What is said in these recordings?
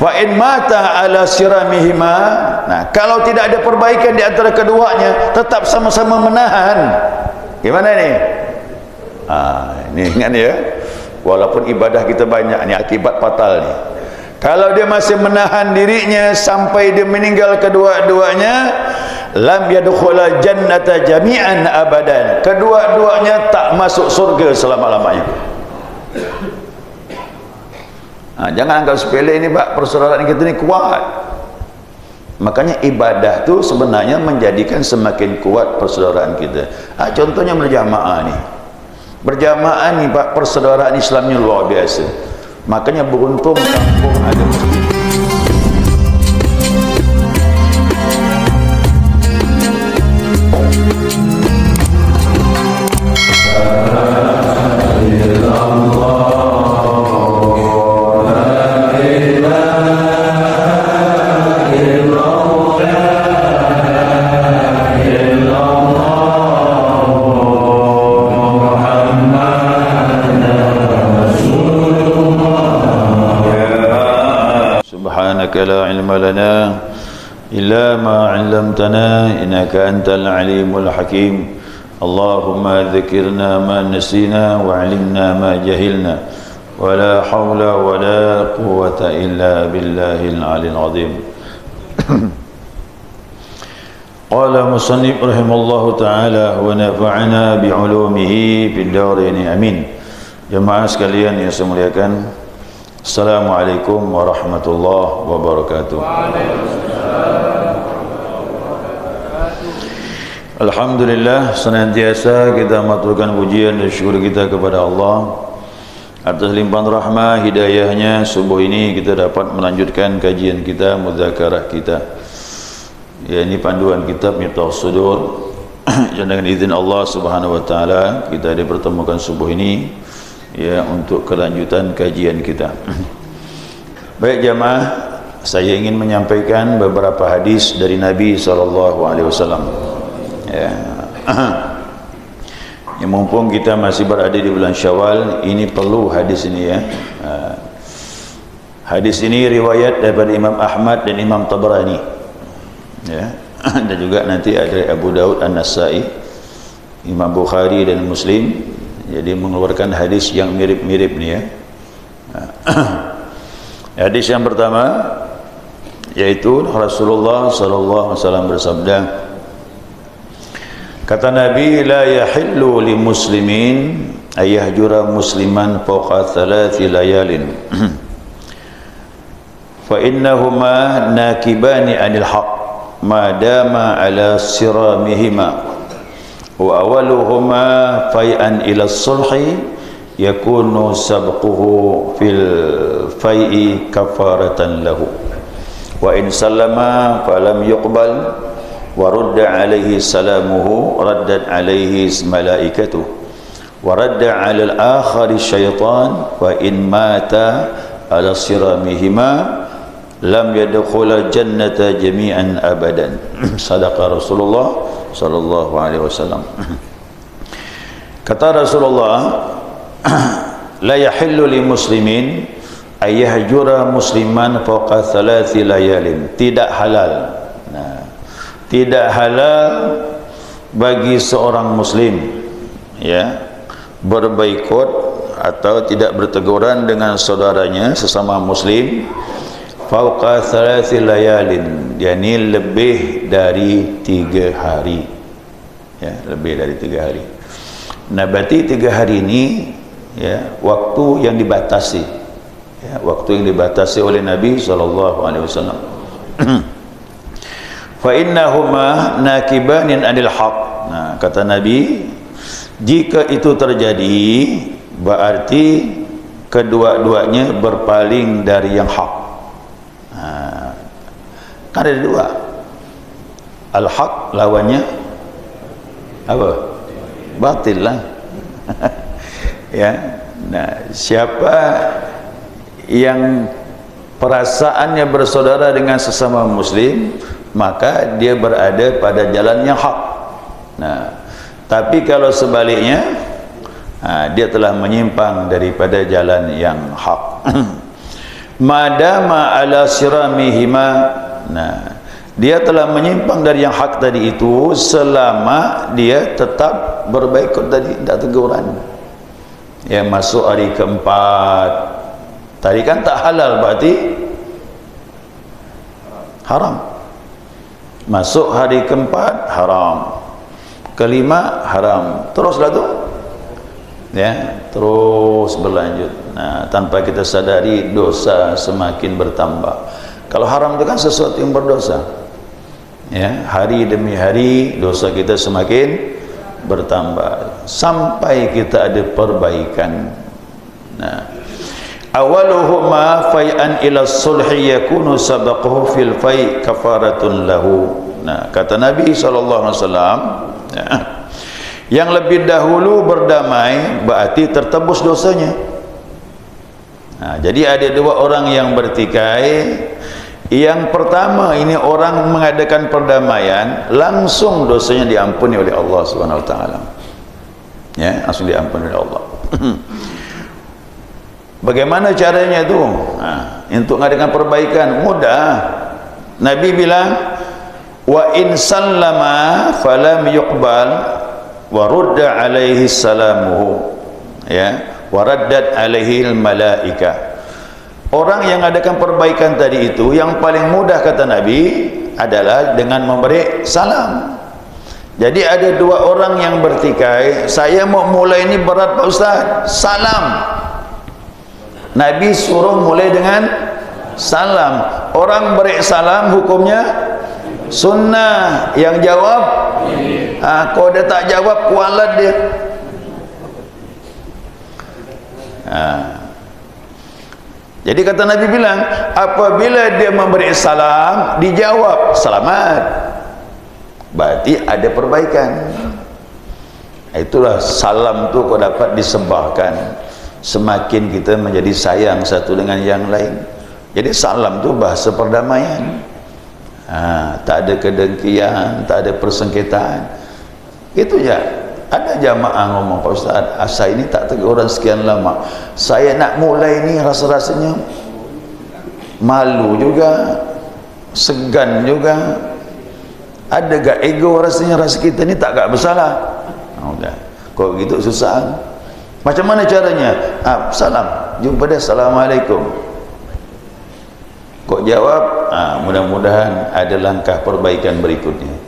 Fa in mata ala siramihima, nah kalau tidak ada perbaikan di antara keduanya, tetap sama-sama menahan. Gimana nih? Ini ingat ya. Walaupun ibadah kita banyak, ini akibat fatal nih. Kalau dia masih menahan dirinya sampai dia meninggal kedua-duanya, lam yadkhula jannata jami'an abadan. Kedua-duanya tak masuk surga selama-lamanya. Jangan anggap sepele ini, Pak. Persaudaraan kita ini kuat. Makanya ibadah itu sebenarnya menjadikan semakin kuat persaudaraan kita. Contohnya berjamaah nih. Berjamaah nih, Pak, persaudaraan Islamnya luar biasa. Makanya beruntung kampung ada masjid. لا علم لنا إلا ما علمتنا إنك أنت العليم الحكيم اللهم ذكرنا ما نسينا وعلمنا ما جهلنا ولا حول ولا قوة إلا بالله العلي العظيم. قال مصنف رحمه الله تعالى ونفعنا بعلومه في الدارين آمين. Jemaah sekalian yang saya muliakan, Assalamualaikum warahmatullahi wabarakatuh. Alhamdulillah, senantiasa kita maturkan pujian dan syukur kita kepada Allah atas limpahan rahmah hidayahnya. Subuh ini kita dapat melanjutkan kajian kita, mudzakarah kita, ya, ini panduan kitab Miftahus Sudur. Dan dengan izin Allah Subhanahu wa taala kita dipertemukan subuh ini, ya, untuk kelanjutan kajian kita. Baik jamaah, saya ingin menyampaikan beberapa hadis dari Nabi SAW. Ya. Ya, mumpung kita masih berada di bulan Syawal, ini perlu hadis ini ya. Hadis ini riwayat daripada Imam Ahmad dan Imam Tabrani. Ya. Dan juga nanti ada Abu Daud An-Nasai, Imam Bukhari dan Muslim. Jadi mengeluarkan hadis yang mirip-mirip nih ya. Hadis yang pertama yaitu Rasulullah sallallahu alaihi wasallam bersabda, kata Nabi, la yahillu li muslimin ayyahjura musliman fawqa thalathi layalin fa innahuma nakibani anil haqq ma dama ala siramihima wa awaluhuma fai'an ila sulhi yakunu sabquhu fil fai'i kafaratan lahu wa in sallama falam yuqbal wa rudda alaihi salamuhu raddat alaihi malaikatuh wa radda ala al-akhari syaitan wa in mata ala siramihima lam yadkhula jannata jami'an abadan. Sadaqa Rasulullah sallallahu alaihi wasallam. Kata Rasulullah, la yahillu li muslimin ayyahjura musliman fawqa thalathi layalin. Tidak halal. Tidak halal bagi seorang muslim, ya, berbaikot atau tidak berteguran dengan saudaranya sesama muslim fauqa thalathi layalin, yakni lebih dari 3 hari, ya, lebih dari 3 hari. Nah, berarti 3 hari ini, ya, waktu yang dibatasi, ya, waktu yang dibatasi oleh Nabi SAW. Fa innahuma nakibanin anil haq. Nah, kata Nabi, jika itu terjadi berarti kedua-duanya berpaling dari yang hak. Kan ada 2. Al-haq lawannya apa? Batil lah. Ya. Nah, siapa yang perasaannya bersaudara dengan sesama muslim, maka dia berada pada jalan yang hak. Nah, tapi kalau sebaliknya, dia telah menyimpang daripada jalan yang hak. madama ala siramihima. Nah, dia telah menyimpang dari yang hak tadi itu selama dia tetap berbaikut tadi, tidak teguran. Yang masuk hari keempat tadi kan tak halal, berarti haram. Masuk hari keempat haram, kelima haram, teruslah tu ya, terus berlanjut. Nah, tanpa kita sadari dosa semakin bertambah. Kalau haram itu kan sesuatu yang berdosa ya, hari demi hari dosa kita semakin bertambah sampai kita ada perbaikan. Nah, awaluhuma fai'an ila sulhi yakunu sabaqahu fil fai' kafaratun lahu. Nah, kata Nabi SAW ya, yang lebih dahulu berdamai berarti tertebus dosanya. Nah, jadi ada dua orang yang bertikai. Yang pertama ini orang mengadakan perdamaian, langsung dosanya diampuni oleh Allah Subhanahu Wa Taala. Ya, langsung diampuni oleh Allah. Bagaimana caranya itu? Nah, untuk mengadakan perbaikan mudah. Nabi bilang, wa in sallama falam yuqbal wa rudda alaihi salamuhu, ya, wa raddat alaihi al malaika. Orang yang adakan perbaikan tadi itu yang paling mudah kata Nabi adalah dengan memberi salam. Jadi ada dua orang yang bertikai, saya mau mulai ini berat Pak Ustaz, salam. Nabi suruh mulai dengan salam. Orang beri salam hukumnya sunnah. Yang jawab kalau dia tak jawab kualat dia. Jadi kata Nabi bilang, apabila dia memberi salam dijawab selamat, berarti ada perbaikan. Itulah salam tu kau dapat disebarkan, semakin kita menjadi sayang satu dengan yang lain. Jadi salam tu bahasa perdamaian. Tak ada kedengkian, tak ada persengketaan. Itu je. Ada jamaah ngomong, Pak Ustaz, asal ini tak teguran sekian lama, saya nak mulai ni rasa-rasanya malu juga, segan juga, ada gak ego rasanya, rasa kita ni tak gak bersalah. Udah, kok gitu susah. Macam mana caranya? Salam, jumpa dia, assalamualaikum. Kok jawab, mudah-mudahan ada langkah perbaikan berikutnya.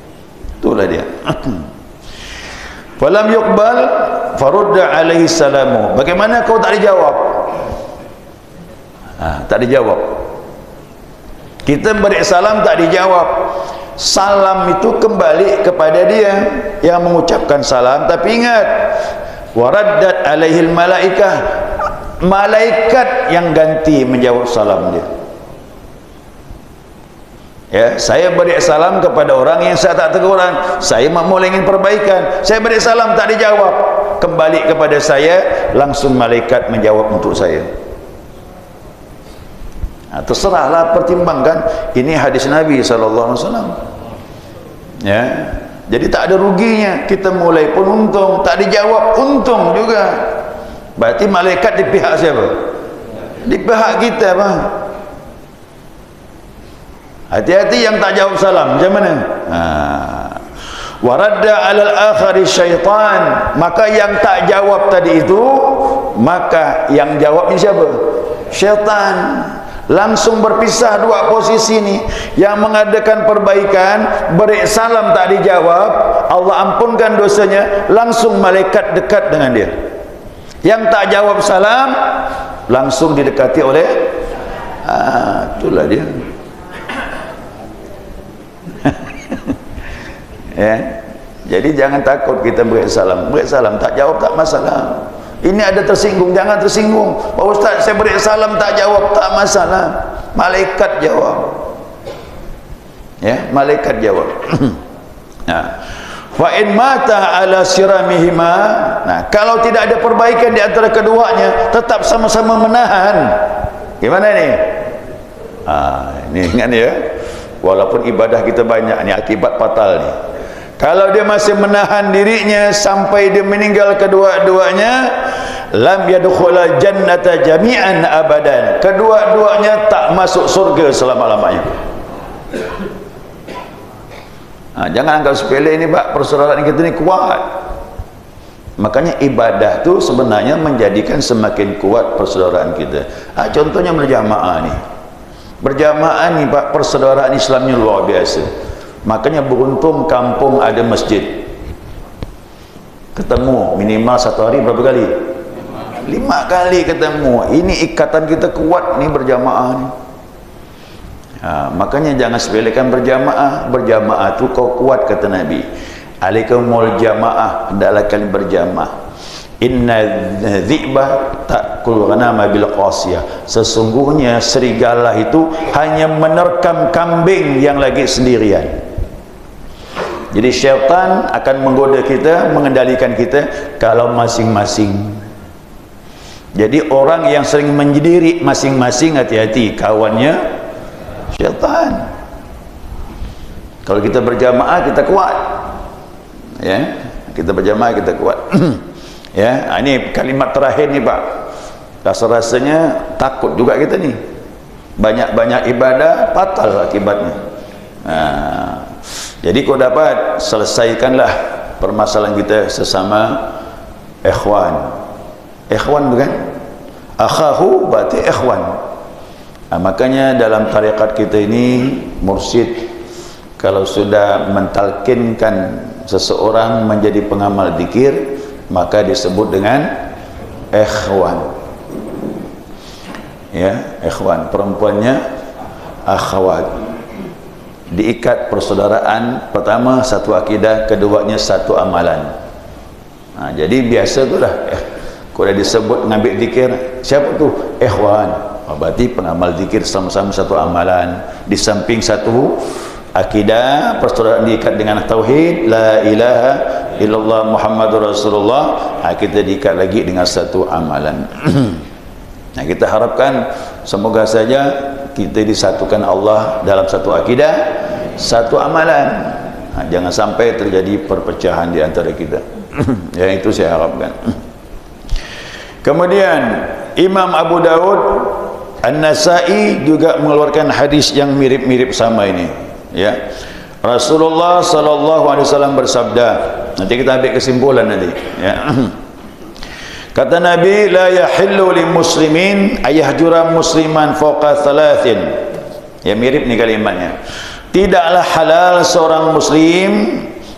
Itulah dia. Falam yuqbal farudda alaihi salamu. Bagaimana kau tak dijawab? Tak dijawab. Kita beri salam tak dijawab. Salam itu kembali kepada dia yang mengucapkan salam. Tapi ingat, waraddat alaihi malaikah, malaikat yang ganti menjawab salam dia. Ya, saya beri salam kepada orang yang saya tak teguran, saya memulai ingin perbaikan, saya beri salam tak dijawab, kembali kepada saya, langsung malaikat menjawab untuk saya. Terserahlah, pertimbangkan. Ini hadis Nabi SAW. Ya, jadi tak ada ruginya. Kita mulai pun untung, tak dijawab untung juga. Berarti malaikat di pihak siapa? Di pihak kita, Bang. Hati-hati yang tak jawab salam. Macam mana? Waradda alal akhari syaitan. Maka yang tak jawab tadi itu, maka yang jawab ni siapa? Syaitan. Langsung berpisah dua posisi ni. Yang mengadakan perbaikan, beri salam tak dijawab, Allah ampunkan dosanya, langsung malaikat dekat dengan dia. Yang tak jawab salam, langsung didekati oleh itulah dia. Ya, jadi jangan takut kita beri salam. Beri salam tak jawab tak masalah. Ini ada tersinggung, jangan tersinggung. Pak Ustaz, saya beri salam tak jawab, tak masalah. Malaikat jawab. Ya, malaikat jawab. Nah, fa in mata ala siramihima. Nah, kalau tidak ada perbaikan di antara keduanya, tetap sama-sama menahan. Gimana ni? Ini ingat ya. Walaupun ibadah kita banyak, ni akibat fatal ni. Kalau dia masih menahan dirinya sampai dia meninggal kedua-duanya, lam yadkhula jannata jami'an abadan. Kedua-duanya tak masuk surga selama-lamanya. Jangan anggap sepele ini Pak, persaudaraan kita ini kuat. Makanya ibadah tu sebenarnya menjadikan semakin kuat persaudaraan kita. Contohnya berjamaah ni. Berjamaah ni Pak, persaudaraan Islamnya luar biasa. Makanya beruntung kampung ada masjid. Ketemu minimal satu hari berapa kali? 5 kali ketemu. Ini ikatan kita kuat ni berjamaah ni. Makanya jangan sepelekan berjamaah. Berjamaah tu kau kuat, kata Nabi. Alaikumul jamaah, hendaklah kalian berjamaah. Inna dhi'ba ta'kul ghanama bil qasiyah. Sesungguhnya serigala itu hanya menerkam kambing yang lagi sendirian. Jadi syaitan akan menggoda kita, mengendalikan kita kalau masing-masing. Jadi orang yang sering menyendiri masing-masing, hati-hati, kawannya syaitan. Kalau kita berjamaah kita kuat. Ya, kita berjamaah kita kuat. Ya, ini kalimat terakhir ni Pak. Rasa-rasanya takut juga kita ni. Banyak-banyak ibadah fatal akibatnya. Jadi kau dapat selesaikanlah permasalahan kita sesama ikhwan. Ikhwan bukan? Akhahu berarti ikhwan. Makanya dalam tarekat kita ini mursyid kalau sudah mentalkinkan seseorang menjadi pengamal zikir, maka disebut dengan ikhwan. Ya, ikhwan, perempuannya akhwat. Diikat persaudaraan, pertama satu akidah, keduanya satu amalan. Jadi biasa tu lah, kalau dah disebut ngambil zikir, siapa tu? Ikhwan. Berarti pengamal zikir sama-sama satu amalan. Di samping satu akidah, persaudaraan diikat dengan tauhid, la ilaha illallah Muhammadur Rasulullah, kita diikat lagi dengan satu amalan. Kita harapkan semoga saja kita disatukan Allah dalam satu akidah, satu amalan. Jangan sampai terjadi perpecahan di antara kita. Yang itu saya harapkan. Kemudian Imam Abu Daud An-Nasai juga mengeluarkan hadis yang mirip-mirip sama ini. Ya, Rasulullah sallallahu alaihi wasallam bersabda, nanti kita ambil kesimpulan nanti, ya. Kata Nabi, la yahillu lil muslimin ayahjura musliman fawqa thalathin. Ya, mirip nih kalimatnya. Tidaklah halal seorang muslim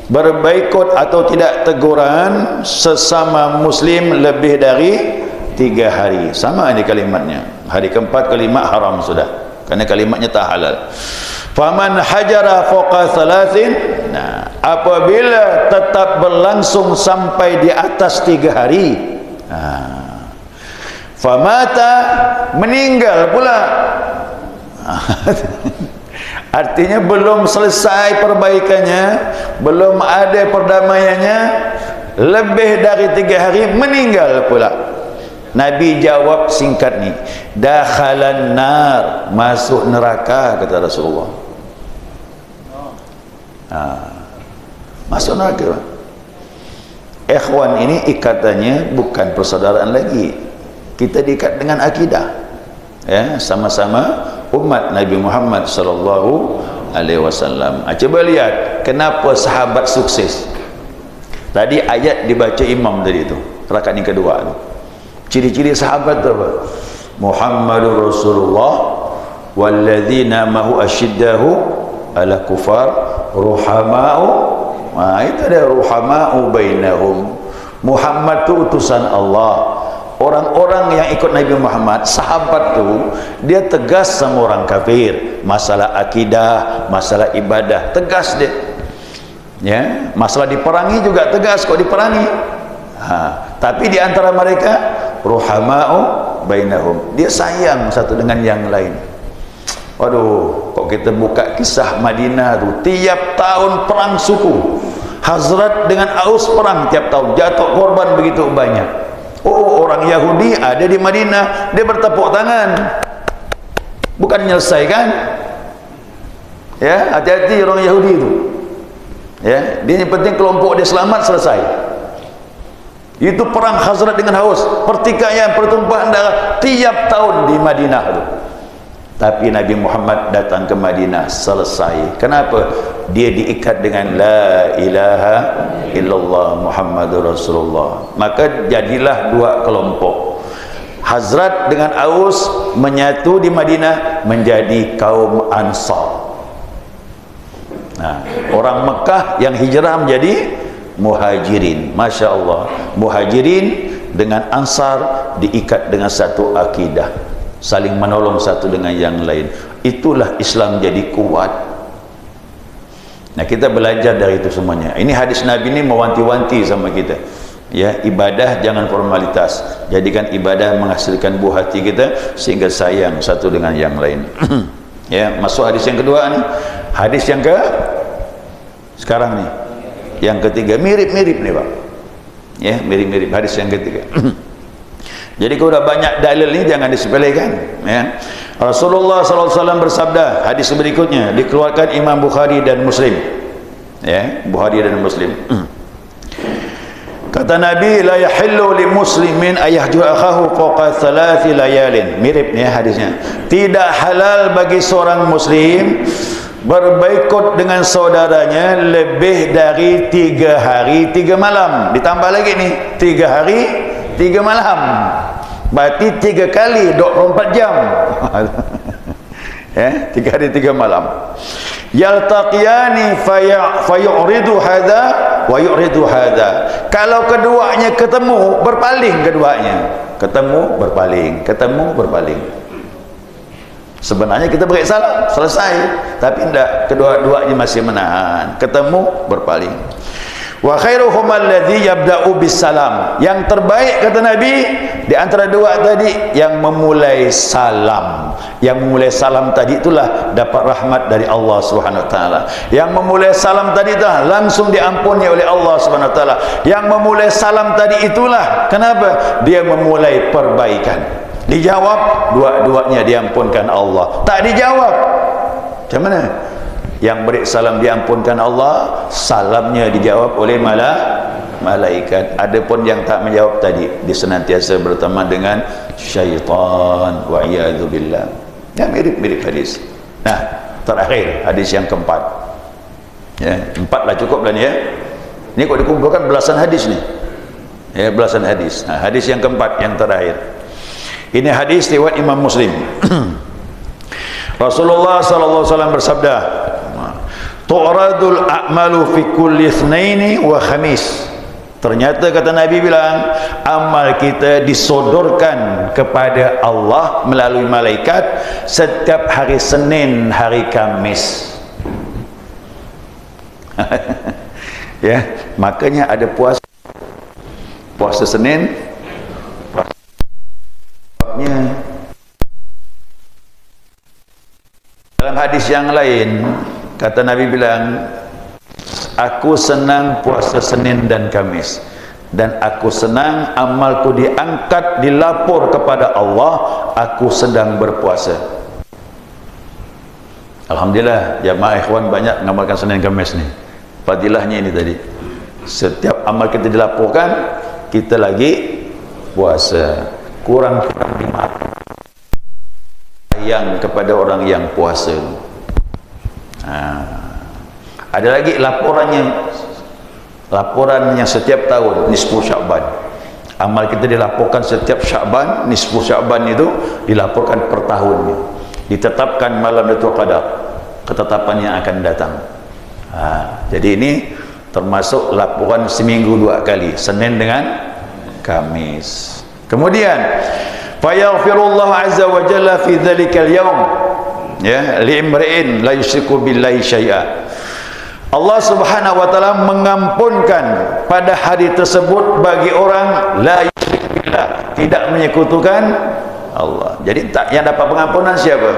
berbaikut atau tidak teguran sesama muslim lebih dari 3 hari. Sama ini kalimatnya. Hari keempat kalimat haram sudah, karena kalimatnya tak halal. Faman hajara fawqa thalathin, apabila tetap berlangsung sampai di atas 3 hari, famata, meninggal pula. Artinya belum selesai perbaikannya, belum ada perdamaiannya, lebih dari 3 hari meninggal pula. Nabi jawab singkat ni, dakhalan nar, masuk neraka, kata Rasulullah. Masuk neraka. Ikhwan ini ikatannya bukan persaudaraan lagi, kita diikat dengan akidah, ya, sama-sama umat Nabi Muhammad sallallahu alaihi wasallam. Coba lihat kenapa sahabat sukses. Tadi ayat dibaca imam tadi itu, rakaat yang kedua tu. Ciri-ciri sahabat tu apa? Muhammadur Rasulullah walladzina mahu asyiddahu ala kufar ruhama'u. Itu ada ruhama'u bainahum. Muhammad tu utusan Allah. Orang-orang yang ikut Nabi Muhammad, sahabat tu, dia tegas sama orang kafir. Masalah akidah, masalah ibadah, tegas dia. Ya, masalah diperangi juga tegas kok diperangi. Tapi di antara mereka ruhama'u bainahum, dia sayang satu dengan yang lain. Waduh, kok kita buka kisah Madinah tu, tiap tahun perang suku, Hazrat dengan Aus perang tiap tahun, jatuh korban begitu banyak. Oh, orang Yahudi ada di Madinah, dia bertepuk tangan, bukan menyelesaikan. Ya, hati-hati orang Yahudi itu. Ya, dia yang penting kelompok dia selamat, selesai. Itu perang Khazraj dengan Aus, pertikaian, pertumpahan darah tiap tahun di Madinah itu. Tapi Nabi Muhammad datang ke Madinah selesai. Kenapa? Dia diikat dengan la ilaha illallah Muhammadur Rasulullah. Maka jadilah dua kelompok. Khazraj dengan Aus menyatu di Madinah menjadi kaum Ansar. Nah, orang Mekah yang hijrah menjadi Muhajirin. Masya Allah, Muhajirin dengan Ansar diikat dengan satu akidah, saling menolong satu dengan yang lain. Itulah Islam jadi kuat. Nah, kita belajar dari itu semuanya. Ini hadis Nabi ini mewanti-wanti sama kita, ya, ibadah jangan formalitas, jadikan ibadah menghasilkan buah hati kita sehingga sayang satu dengan yang lain. Ya, masuk hadis yang kedua nih. Hadis yang ke sekarang nih, yang ketiga, mirip-mirip nih Pak, ya, mirip-mirip hadis yang ketiga. Jadi kalau udah banyak dalil ini jangan disepelekan, ya. Rasulullah SAW bersabda, hadis berikutnya dikeluarkan Imam Bukhari dan Muslim, ya, Bukhari dan Muslim. Kata Nabi, la yahillu li muslimin ayahjura akhahu fawqa thalathi layalin. Mirip nih hadisnya. Tidak halal bagi seorang muslim berbaikut dengan saudaranya lebih dari 3 hari 3 malam. Ditambah lagi nih 3 hari 3 malam, berarti 3 kali 24 jam. Ya, 3 hari 3 malam. Yaltaqiyani fayuridu hadha wa yuridu hadha. Kalau keduanya ketemu, berpaling keduanya. Ketemu, berpaling, ketemu, berpaling. Sebenarnya kita beri salam, selesai, tapi tidak, kedua-duanya masih menahan. Ketemu, berpaling. Wa khairuhum alladhi yabda'u bis salam. Yang terbaik kata Nabi di antara dua tadi yang memulai salam. Yang memulai salam tadi itulah dapat rahmat dari Allah Subhanahu wa taala. Yang memulai salam tadi itulah langsung diampuni oleh Allah Subhanahu wa taala. Yang memulai salam tadi itulah kenapa? Dia memulai perbaikan. Dijawab, dua-duanya diampunkan Allah. Tak dijawab, macam mana? Yang beri salam diampunkan Allah, salamnya dijawab oleh malaikat. Adapun yang tak menjawab tadi, dia senantiasa berteman dengan syaitan. Wa'iyadzubillah. Ya, mirip-mirip hadis. Nah, terakhir hadis yang keempat, ya, 4 lah cukup lah ni, ya. Ini kok dikumpulkan belasan hadis nih, ya, belasan hadis. Nah, hadis yang keempat, yang terakhir. Ini hadis riwayat Imam Muslim. Rasulullah sallallahu alaihi wasallam bersabda, tu'radul a'malu fi kulli itsnaini wa khamis. Ternyata kata Nabi bilang, amal kita disodorkan kepada Allah melalui malaikat setiap hari Senin, hari Kamis. Ya, makanya ada puasa Senin, dalam hadis yang lain kata Nabi bilang, aku senang puasa Senin dan Kamis, dan aku senang amalku diangkat, dilapor kepada Allah, aku sedang berpuasa. Alhamdulillah jamaah ikhwan banyak mengamalkan Senin Kamis nih. Fadilahnya ini tadi, setiap amal kita dilaporkan, kita lagi puasa. Kurang-kurang dimaafkan yang kepada orang yang puasa. Ada lagi laporan yang setiap tahun, nisfu Sya'ban. Amal kita dilaporkan setiap Sya'ban, nisfu Sya'ban itu dilaporkan per tahunnya. Ditetapkan malam Lailatul Qadar, ketetapan yang akan datang. Jadi ini termasuk laporan seminggu 2 kali, Senin dengan Kamis. Kemudian fayaghfirullahu azza wa jalla fi dzalikal yaum, ya, li'imri'in la yusyriku billahi syai'a. Allah Subhanahu wa taala mengampunkan pada hari tersebut bagi orang la yusyrik billah, tidak menyekutukan Allah. Jadi yang dapat pengampunan siapa?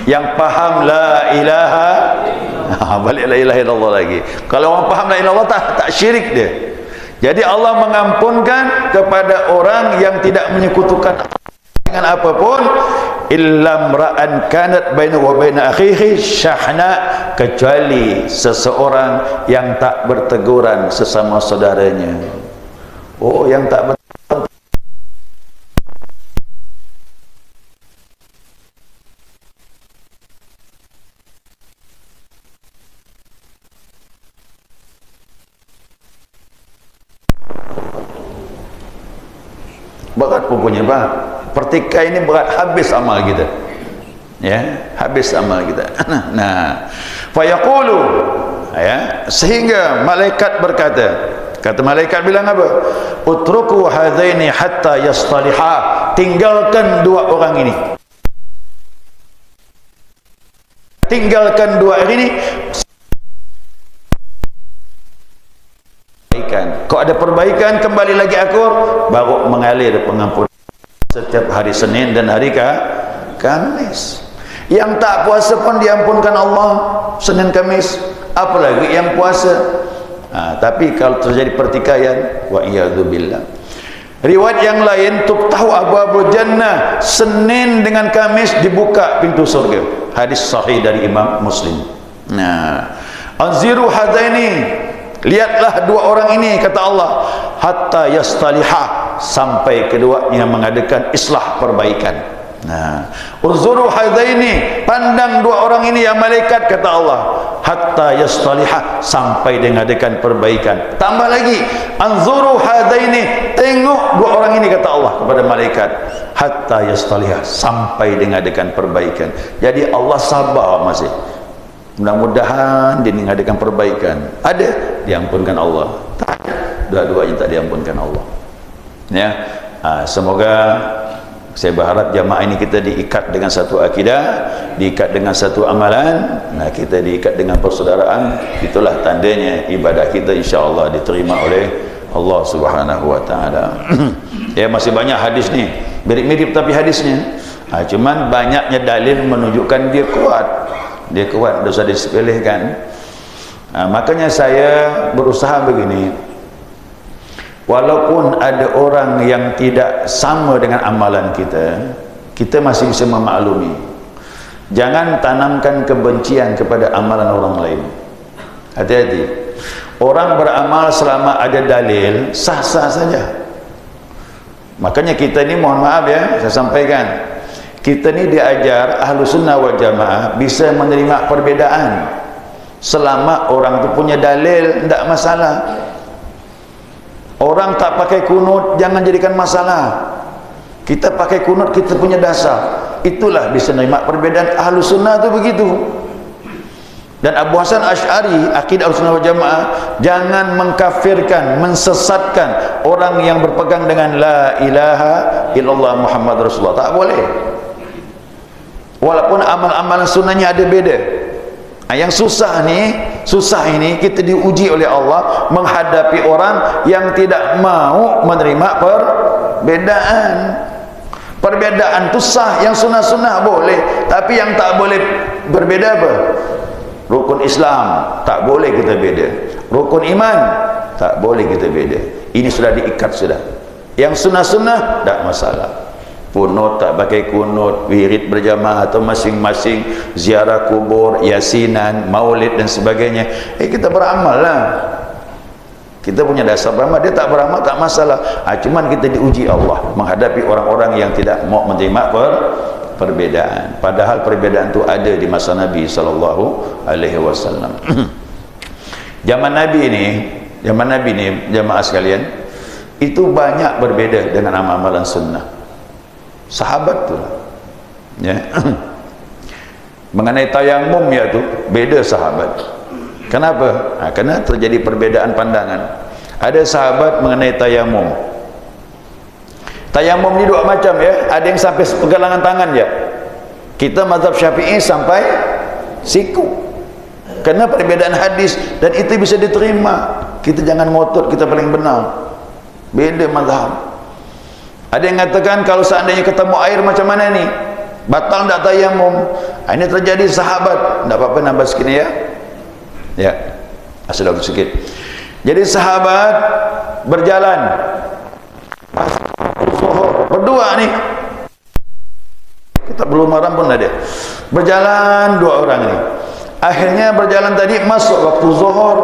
Yang paham la ilaha, balik la ilaha illallah lagi. Kalau orang paham la ilaha illallah tak syirik dia. Jadi Allah mengampunkan kepada orang yang tidak menyekutukan dengan apapun, illam ra'an kanat baina wa baina akhihi syahna, kecuali seseorang yang tak berteguran sesama saudaranya. Oh, yang tak betul. Berat punya Pak. Pertikaian ini berat, habis amal kita. Ya, habis amal kita. Nah, fayaqulu, ya, sehingga malaikat berkata, kata malaikat bilang apa? Utruku hadaini hatta yastaliha. Tinggalkan dua orang ini. Tinggalkan dua orang ini. Kalau ada perbaikan, kembali lagi akur, baru mengalir pengampunan setiap hari Senin dan hari Kamis. Yang tak puasa pun diampunkan Allah Senin Kamis, apalagi yang puasa. Tapi kalau terjadi pertikaian, wa iyadzubillah. Riwayat yang lain, tuftahu abwabul jannah, Senin dengan Kamis dibuka pintu surga. Hadis sahih dari Imam Muslim. Nah, anziru hadaini, lihatlah dua orang ini, kata Allah, hatta yastaliha, sampai keduanya mengadakan islah, perbaikan. Nah, uzuru hadaini, pandang dua orang ini ya malaikat, kata Allah, hatta yastaliha, sampai dia mengadakan perbaikan. Tambah lagi, anzuru hadaini, tengok dua orang ini, kata Allah kepada malaikat, hatta yastaliha, sampai dia mengadakan perbaikan. Jadi Allah sabar masih. Mudah-mudahan dia mengadakan perbaikan. Ada, diampunkan Allah. Tak ada, dua-duanya tak diampunkan Allah. Ya, semoga, saya berharap jamaah ini kita diikat dengan satu akidah, diikat dengan satu amalan. Nah, kita diikat dengan persaudaraan. Itulah tandanya ibadah kita insya-Allah diterima oleh Allah Subhanahu wa taala. Ya, masih banyak hadis nih, mirip-mirip tapi hadisnya. Cuman banyaknya dalil menunjukkan dia kuat. Dia kuat, dosa disepelekan. Makanya saya berusaha begini, walaupun ada orang yang tidak sama dengan amalan kita, kita masih bisa memaklumi. Jangan tanamkan kebencian kepada amalan orang lain. Hati-hati. Orang beramal selama ada dalil, sah-sah saja. Makanya kita ini, mohon maaf ya, saya sampaikan, kita ni diajar ahlu sunnah wal jamaah bisa menerima perbedaan selama orang tu punya dalil, tidak masalah. Orang tak pakai kunut, jangan jadikan masalah. Kita pakai kunut, kita punya dasar, itulah bisa menerima perbedaan. Ahlu sunnah tu begitu. Dan Abu Hasan Asy'ari, akidah ahlu sunnah wal jamaah, jangan mengkafirkan, mensesatkan orang yang berpegang dengan la ilaha illallah Muhammad Rasulullah. Tak boleh. Walaupun amal-amalan sunnahnya ada beda. Yang susah ini kita diuji oleh Allah menghadapi orang yang tidak mau menerima perbedaan. Perbedaan itu sah, yang sunnah-sunnah boleh, tapi yang tak boleh berbeda apa? Rukun Islam tak boleh kita beda. Rukun iman tak boleh kita beda. Ini sudah diikat sudah. Yang sunnah-sunnah tak masalah. Kunut tak pakai kunut, wirid berjamaah atau masing-masing, ziarah kubur, yasinan, maulid dan sebagainya. Kita beramal lah. Kita punya dasar beramal, dia tak beramal tak masalah. Cuman kita diuji Allah menghadapi orang-orang yang tidak mau menerima perbedaan. Padahal perbedaan itu ada di masa Nabi SAW. Zaman Nabi ini, jamaah sekalian, itu banyak berbeda dengan amalan sunnah. Sahabat tu, ya. Mengenai tayamum ya tu beda sahabat. Kenapa? Karena terjadi perbedaan pandangan. Ada sahabat mengenai tayamum. Tayamum ni dua macam ya. Ada yang sampai pergelangan tangan ya. Kita mazhab Syafi'i sampai siku. Karena perbedaan hadis dan itu bisa diterima. Kita jangan ngotot kita paling benar. Beda mazhab. Ada yang mengatakan kalau seandainya ketemu air macam mana ni? Batal tak tayamum? Ini terjadi sahabat. Tak apa-apa nambah sikit ya. Ya. Asal aku sikit. Jadi sahabat berjalan. Berdua ni. Kita belum maram pun ada. Berjalan dua orang ni. Akhirnya berjalan tadi masuk waktu zuhur.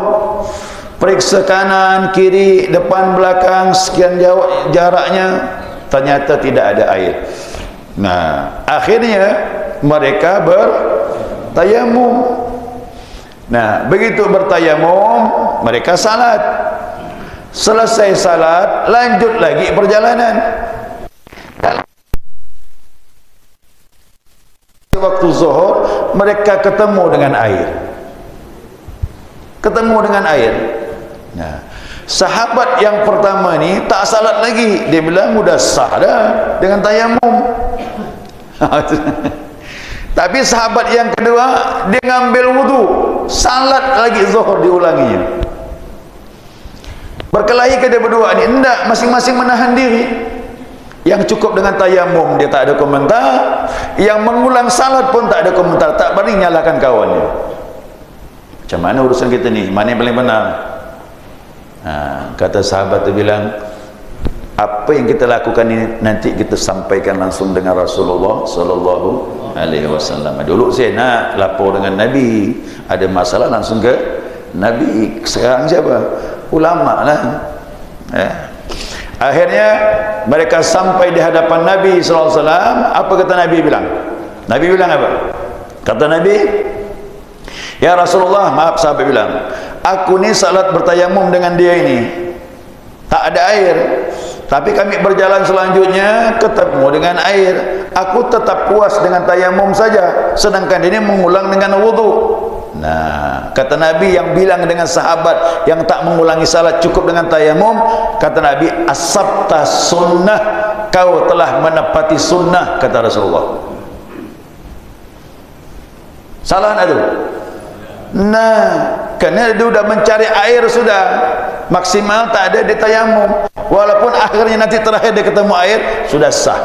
periksa kanan, kiri, depan, belakang, sekian jauh jaraknya, ternyata tidak ada air. Nah, akhirnya mereka bertayamum. Nah, begitu bertayamum, mereka salat. Selesai salat, lanjut lagi perjalanan. Waktu zuhur, mereka ketemu dengan air. Ketemu dengan air. Nah, sahabat yang pertama ni tak salat lagi. Dia bilang sudah sah dah dengan tayamum. Tapi sahabat yang kedua, dia ngambil wudu, salat lagi zuhur diulanginya. Berkelahi ke dia berdua ni, enggak, masing-masing menahan diri. Yang cukup dengan tayamum dia tak ada komentar, yang mengulang salat pun tak ada komentar, tak berani nyalakan kawannya. Macam mana urusan kita ni? Mana yang paling benar? Kata sahabat tu bilang, apa yang kita lakukan ini nanti kita sampaikan langsung dengan Rasulullah sallallahu alaihi wasallam. Dulu saya nak lapor dengan Nabi, ada masalah langsung ke Nabi. Sekarang siapa? Ulama lah. Akhirnya mereka sampai di hadapan Nabi sallallahu alaihi wasallam. Apa kata Nabi bilang? Nabi bilang apa? Kata Nabi, ya Rasulullah, maaf, sahabat bilang, aku ni salat bertayamum dengan dia ini, tak ada air, tapi kami berjalan selanjutnya ketemu dengan air, aku tetap puas dengan tayamum saja, sedangkan dia ini mengulang dengan wudu. Nah, kata Nabi yang bilang dengan sahabat yang tak mengulangi salat cukup dengan tayamum, kata Nabi, asabta sunnah, kau telah menepati sunnah, kata Rasulullah. Salah tak tu? Nah, kerana dia sudah mencari air, sudah maksimal tak ada di tayamum, walaupun akhirnya nanti terakhir dia ketemu air, sudah sah.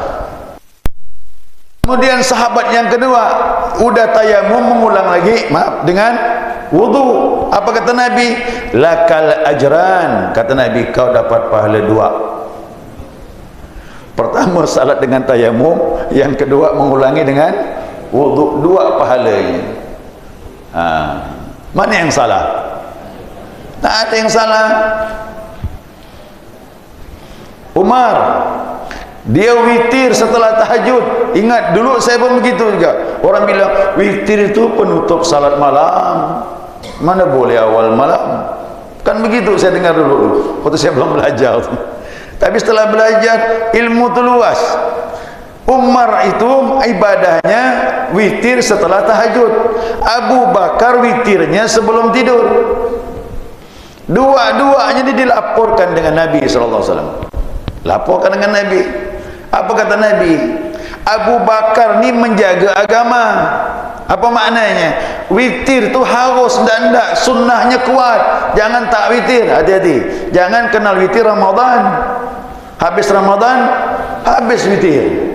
Kemudian sahabat yang kedua udah tayamum, mengulang lagi, maaf, dengan wudu. Apa kata Nabi? Lakal ajran, kata Nabi, kau dapat pahala dua. Pertama salat dengan tayamum, yang kedua mengulangi dengan wudu, dua pahalanya. Mana yang salah? Tak ada yang salah. Umar, dia witir setelah tahajud. Ingat, dulu saya pun begitu juga. Orang bilang witir itu penutup salat malam, mana boleh awal malam. Kan begitu saya dengar dulu waktu saya belum belajar. Tapi setelah belajar, ilmu itu luas. Umar itu ibadahnya witir setelah tahajud. Abu Bakar witirnya sebelum tidur. Dua-duanya dilaporkan dengan Nabi SAW. Laporkan dengan Nabi. Apa kata Nabi? Abu Bakar ni menjaga agama. Apa maknanya? Witir tu harus dan tidak, sunnahnya kuat. Jangan tak witir, hati-hati. Jangan kenal witir Ramadan, habis Ramadan habis witir.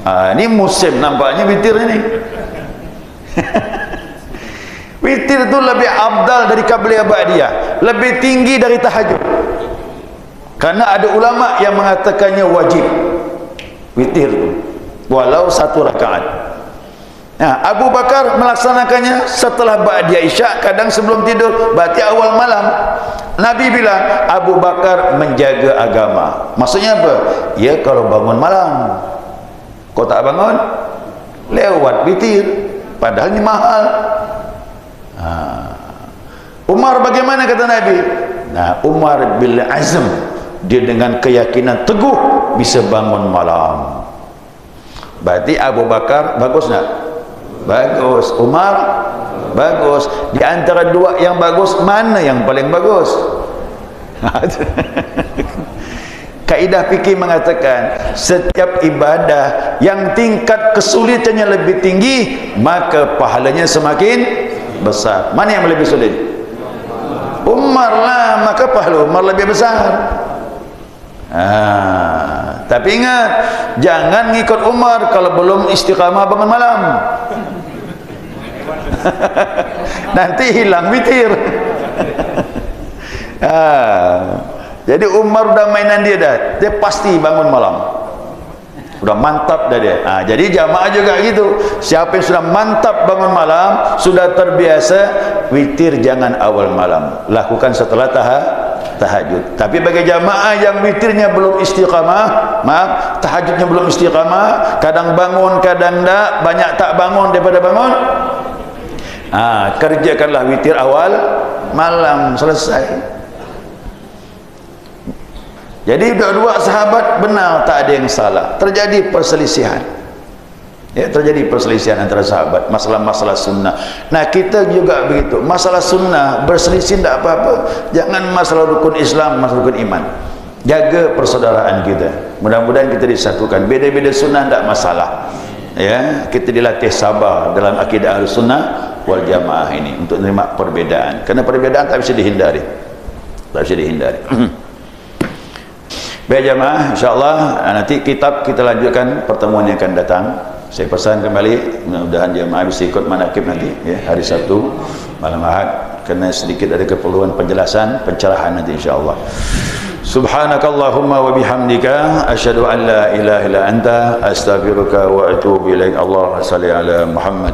Ini musim nampaknya witir ini. Witir itu lebih afdal dari qabliyah ba'diyah, lebih tinggi dari tahajud. Karena ada ulama yang mengatakannya wajib witir itu, walau satu rakaat. Nah, Abu Bakar melaksanakannya setelah ba'diyah isya, kadang sebelum tidur, berarti awal malam. Nabi bilang Abu Bakar menjaga agama. Maksudnya apa? Ya, kalau bangun malam, kau tak bangun, lewat witir, padahal ini mahal. Umar bagaimana kata Nabi? Nah, Umar bil azm, dia dengan keyakinan teguh bisa bangun malam. Berarti Abu Bakar bagus tak? Bagus. Umar bagus. Di antara dua yang bagus, mana yang paling bagus? Kaidah fikih mengatakan setiap ibadah yang tingkat kesulitannya lebih tinggi, maka pahalanya semakin besar. Mana yang lebih sulit? Umar lah, maka pahala Umar lebih besar. Tapi ingat, jangan ngikut Umar kalau belum istiqamah bangun malam. Nanti hilang witir. Jadi Umar udah mainan dia dah, dia pasti bangun malam. sudah mantap dah dia. Jadi jamaah juga gitu. Siapa yang sudah mantap bangun malam, sudah terbiasa, witir jangan awal malam, lakukan setelah tahajud. Tapi bagi jamaah yang witirnya belum istiqamah, maaf, tahajudnya belum istiqamah, kadang bangun kadang tak, banyak tak bangun daripada bangun, kerjakanlah witir awal malam, selesai. Jadi dua-dua sahabat benar, tak ada yang salah. Terjadi perselisihan. Ya, terjadi perselisihan antara sahabat masalah-masalah sunnah. Nah, kita juga begitu. Masalah sunnah berselisih tidak apa-apa. Jangan masalah rukun Islam, masalah rukun iman. Jaga persaudaraan kita. Mudah-mudahan kita disatukan. Beda-beda sunnah tidak masalah. Ya, kita dilatih sabar dalam akidah Ahlussunnah wal Jamaah ini untuk menerima perbedaan. Karena perbedaan tak bisa dihindari. Tak bisa dihindari. Baik jamaah, insyaAllah nanti kitab kita lanjutkan pertemuan yang akan datang. Saya pesan kembali, mudah-mudahan jamaah bisa ikut manakib nanti ya, hari Sabtu malam Ahad, kerana sedikit ada keperluan penjelasan, pencerahan nanti insyaAllah. Subhanakallahumma wa bihamdika asyhadu an la ilaha illa anta astaghfiruka wa atubu ilaik. Allahumma shalli ala Muhammad.